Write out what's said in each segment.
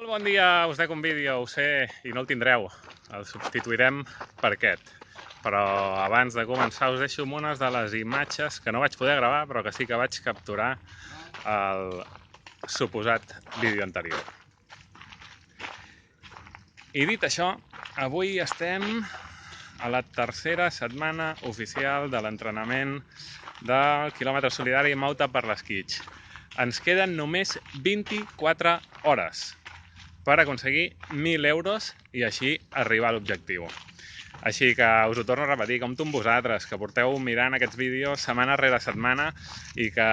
Molt bon dia, us dec un vídeo, ho sé, i no el tindreu. El substituirem per aquest. Però abans de començar us deixo amb unes de les imatges que no vaig poder gravar, però que sí que vaig capturar al suposat vídeo anterior. I dit això, avui estem a la tercera setmana oficial de l'entrenament del quilòmetre solidari Mauta per l'Esquitx. Ens queden només 24 hores per aconseguir 1.000 euros i així arribar a l'objectiu. Així que us ho torno a repetir, compto amb vosaltres, que porteu mirant aquests vídeos setmana rere setmana i que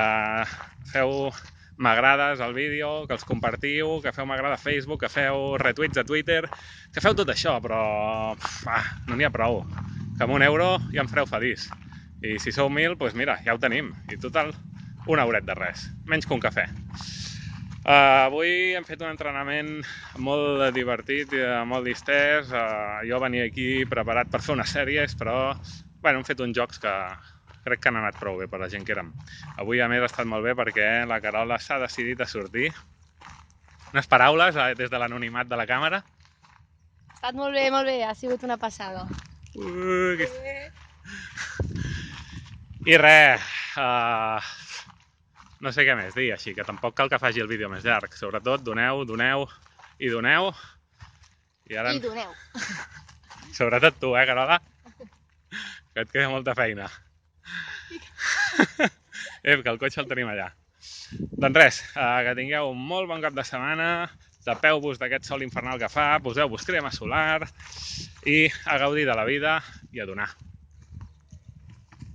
feu m'agrades al vídeo, que els compartiu, que feu m'agrada a Facebook, que feu retuits a Twitter, que feu tot això, però no n'hi ha prou. Que amb 1 euro ja em fareu feliç. I si sou 1.000, doncs mira, ja ho tenim. I total, un euret de res, menys que un cafè. Avui hem fet un entrenament molt divertit, molt distès. Jo venia aquí preparat per fer unes sèries, però hem fet uns jocs que crec que han anat prou bé per la gent que érem. Avui a més ha estat molt bé perquè la Carola s'ha decidit a sortir. Unes paraules des de l'anonimat de la càmera. Ha estat molt bé, ha sigut una passada. I res, no sé què més dir, així que tampoc cal que faci el vídeo més llarg. Sobretot doneu, doneu i doneu. I doneu. Sobretot tu, Carola? Que et queda molta feina. Que el cotxe el tenim allà. Doncs res, que tingueu un molt bon cap de setmana, tapeu-vos d'aquest sol infernal que fa, poseu-vos crema solar i a gaudir de la vida i a donar.